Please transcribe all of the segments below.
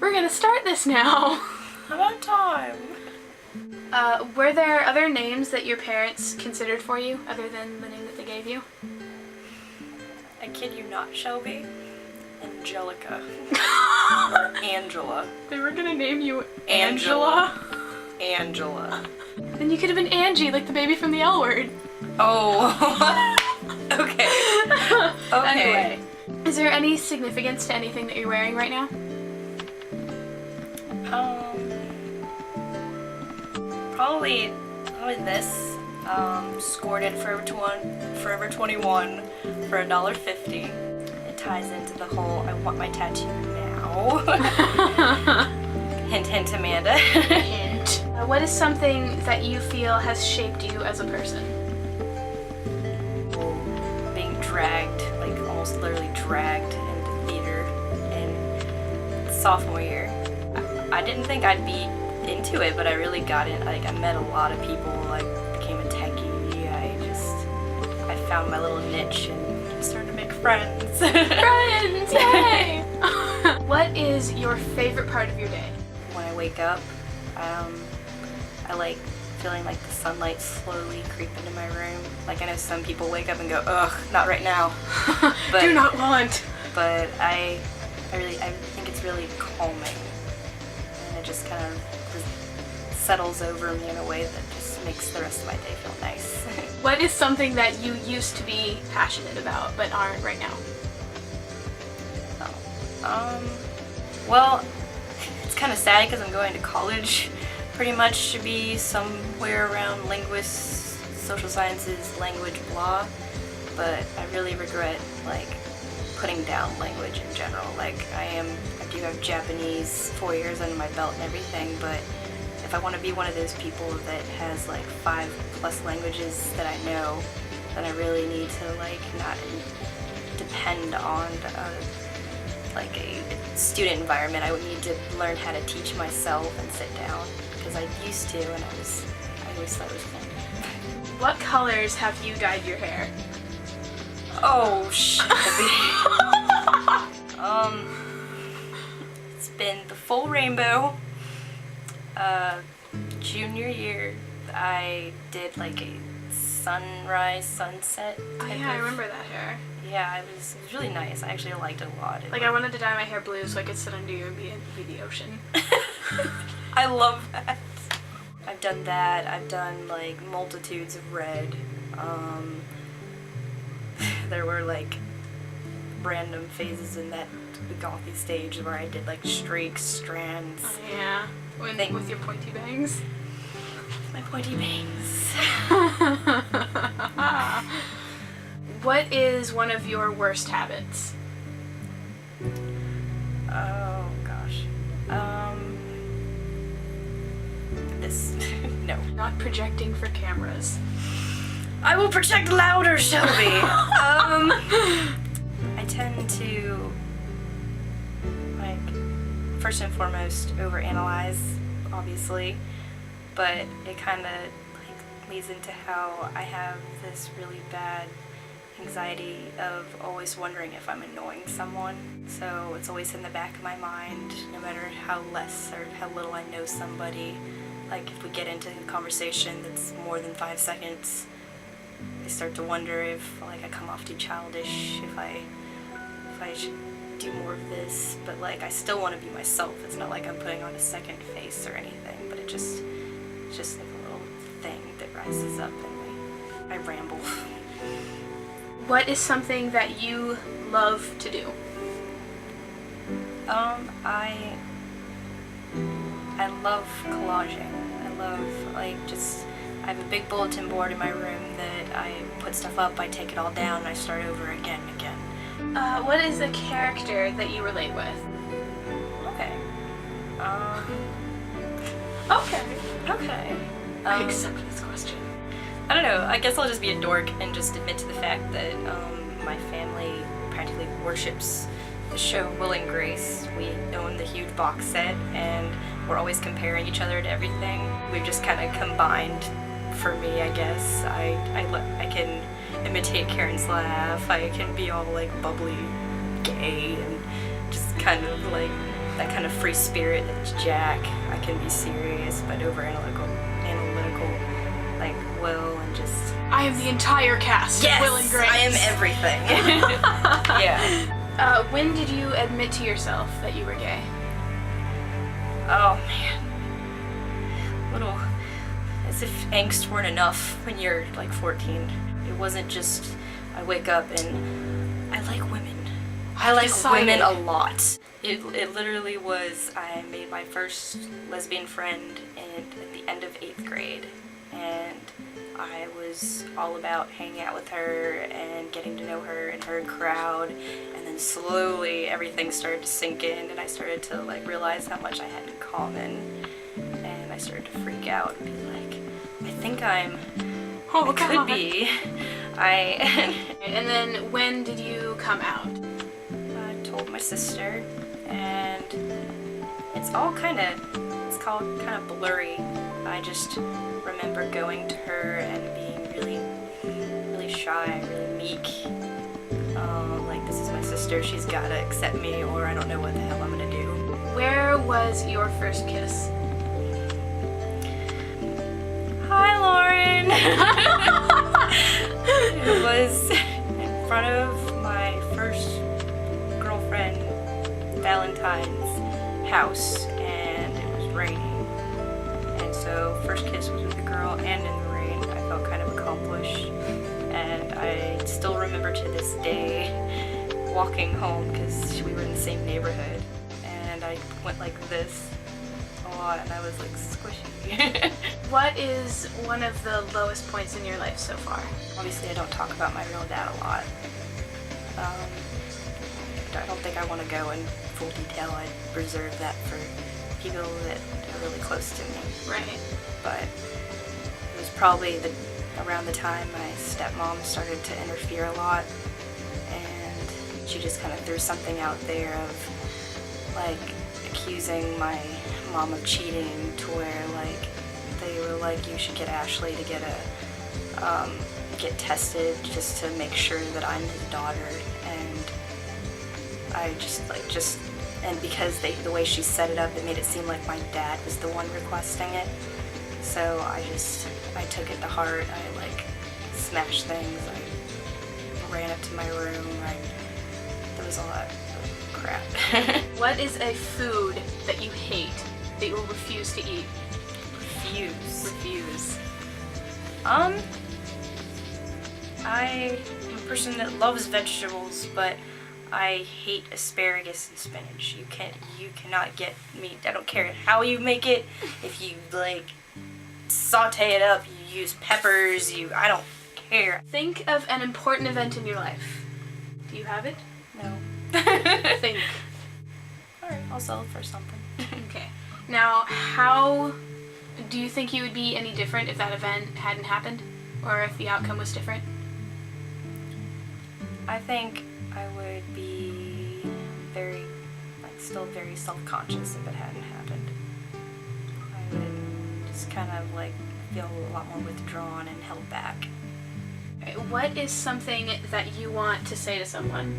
We're gonna start this now. About time. Were there other names that your parents considered for you other than the name that they gave you? I kid you not, Shelby. Angelica. Or Angela. They were gonna name you Angela? Angela. Then you could have been Angie, like the baby from the L Word. Oh. Okay. Okay. Anyway, is there any significance to anything that you're wearing right now? Probably this. Scored at Forever 21 for $1.50. It ties into the whole I want my tattoo now. Hint, hint, Amanda. Hint. What is something that you feel has shaped you as a person? Being dragged, like almost literally dragged into theater in sophomore year. I didn't think I'd be into it, but I really got it. Like I met a lot of people, like became a techie. I found my little niche and started to make friends. Friends, yay! What is your favorite part of your day? When I wake up, I like feeling like the sunlight slowly creep into my room. Like I know some people wake up and go, ugh, not right now. But, do not want. But I think it's really calming. And it just kind of settles over me in a way that just makes the rest of my day feel nice. What is something that you used to be passionate about but aren't right now? Well, it's kind of sad because I'm going to college pretty much to be somewhere around linguists, social sciences, language, blah. But I really regret like putting down language in general. Like I do have Japanese 4 years under my belt and everything, but if I want to be one of those people that has like 5+ languages that I know, then I really need to like not depend on like a student environment. I would need to learn how to teach myself and sit down because I used to, and I always thought it was fun. What colors have you dyed your hair? Oh shit. It's been the full rainbow. Junior year, I did like a sunrise, sunset. Oh yeah, I remember that hair. Yeah, it was really nice. I actually liked it a lot. Like I wanted to dye my hair blue so I could sit under you and be the ocean. I love that. I've done that. I've done like multitudes of red. There were like random phases in that gothy stage where I did like streaks, strands. Oh yeah. With your pointy bangs? My pointy bangs. What is one of your worst habits? Oh gosh. This. No. Not projecting for cameras. I will project louder, Shelby. I tend to first and foremost overanalyze, obviously, but it kind of like leads into how I have this really bad anxiety of always wondering if I'm annoying someone. So it's always in the back of my mind, no matter how less or how little I know somebody. Like if we get into a conversation that's more than 5 seconds, I start to wonder if like I come off too childish, if I should do more of this, but like I still want to be myself. It's not like I'm putting on a second face or anything, but it's just like a little thing that rises up and I ramble. What is something that you love to do? I love collaging. I love like I have a big bulletin board in my room that I put stuff up, I take it all down, and I start over again and again. What is a character that you relate with? Okay. Okay. I accept this question. I don't know. I guess I'll just be a dork and just admit to the fact that my family practically worships the show Will and Grace. We own the huge box set, and we're always comparing each other to everything. We've just kind of combined. For me, I guess I can imitate Karen's laugh. I can be all like bubbly, gay, and just kind of like that kind of free spirit that's Jack. I can be serious, but over analytical, like Will and just. I am the entire cast Yes, of Will and Grace. I am everything. Yeah. When did you admit to yourself that you were gay? Oh man. Little, as if angst weren't enough when you're like 14. It wasn't just I wake up and I like women. I like women a lot. It literally was, I made my first lesbian friend at the end of 8th grade, and I was all about hanging out with her and getting to know her and her crowd, and then slowly everything started to sink in, and I started to like realize how much I had in common, and I started to freak out and be like, I think I could be. And then when did you come out? I told my sister, and it's called kind of blurry. I just remember going to her and being really shy, really meek. Like, this is my sister, she's gotta accept me, or I don't know what the hell I'm gonna do. Where was your first kiss? Hi, Lauren! It was in front of my first girlfriend, Valentine's house, and it was raining. And so first kiss was with a girl and in the rain. I felt kind of accomplished. And I still remember to this day walking home because we were in the same neighborhood. And I went like this a lot, and I was like squishy. What is one of the lowest points in your life so far? Obviously, I don't talk about my real dad a lot. I don't think I want to go in full detail. I reserve that for people that are really close to me. Right. But it was probably around the time my stepmom started to interfere a lot, and she just kind of threw something out there of like accusing my mom of cheating, to where like they were like, you should get Ashley to get tested just to make sure that I'm his daughter. And I and because the way she set it up, it made it seem like my dad was the one requesting it. So I took it to heart. I like smashed things. I ran up to my room. There was a lot of crap. What is a food that you hate, that you will refuse to eat? Refuse. I'm a person that loves vegetables, but I hate asparagus and spinach. You cannot get me. I don't care how you make it. If you like saute it up, you use peppers, I don't care. Think of an important event in your life. Do you have it? No. Think. Alright, I'll sell it for something. Okay. Now, how do you think you would be any different if that event hadn't happened? Or if the outcome was different? I think I would be still very self-conscious if it hadn't happened. I would just kind of like feel a lot more withdrawn and held back. What is something that you want to say to someone?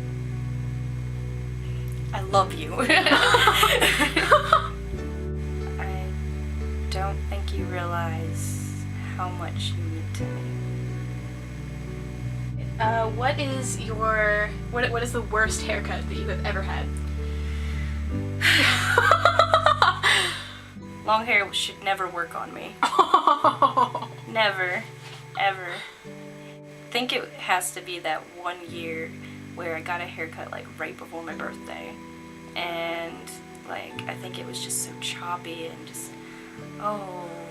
I love you. I don't think you realize how much you mean to me. What is the worst haircut that you have ever had? Long hair should never work on me. Never, ever. I think it has to be that one year where I got a haircut like right before my birthday, and like I think it was just so choppy and just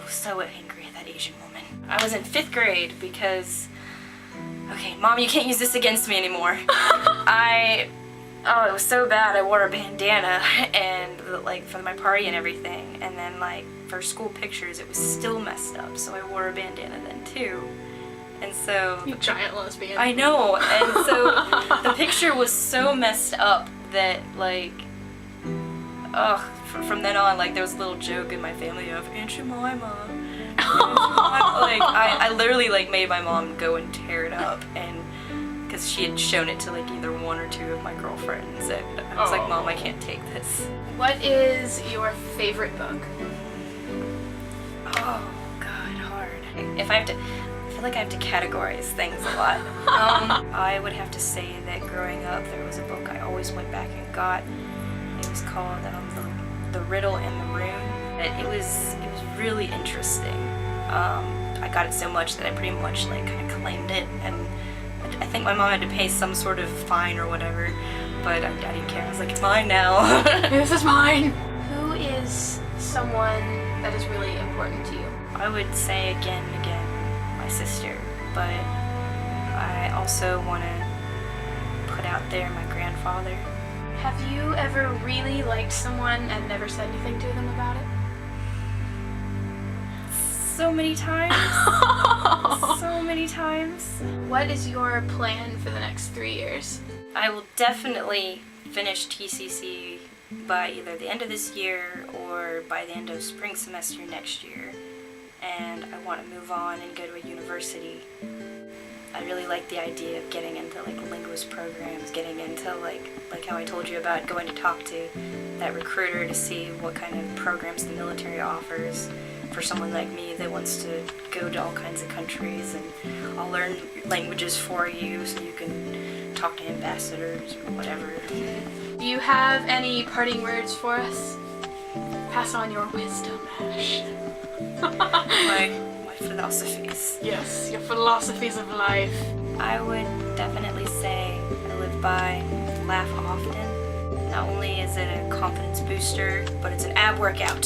so angry at that Asian woman. I was in 5th grade because, okay, Mom, you can't use this against me anymore. It was so bad. I wore a bandana and like for my party and everything, and then like for school pictures it was still messed up, so I wore a bandana then too. And so You giant lesbian. I know, and so the picture was so messed up that like from then on, like there was a little joke in my family of Aunt Jemima. Like I literally like made my mom go and tear it up, and because she had shown it to like either one or two of my girlfriends, and I was like, Mom, I can't take this. What is your favorite book? Oh God, hard. If I feel like I have to categorize things a lot. I would have to say that growing up, there was a book I always went back and got. It was called The Riddle and the Rune. It was really interesting. I got it so much that I pretty much like kind of claimed it, and I think my mom had to pay some sort of fine or whatever, but I didn't care. I was like, it's mine now. This is mine. Who is someone that is really important to you? I would say again, my sister, but I also want to put out there my grandfather. Have you ever really liked someone and never said anything to them about it? So many times. So many times. What is your plan for the next 3 years? I will definitely finish TCC by either the end of this year or by the end of spring semester next year. And I want to move on and go to a university. I really like the idea of getting into like linguist programs, getting into like how I told you about going to talk to that recruiter to see what kind of programs the military offers for someone like me that wants to go to all kinds of countries, and I'll learn languages for you so you can talk to ambassadors or whatever. Do you have any parting words for us? Pass on your wisdom, Ash. my philosophies. Yes, your philosophies of life. I would definitely say I live by laugh often. Not only is it a confidence booster, but it's an ab workout.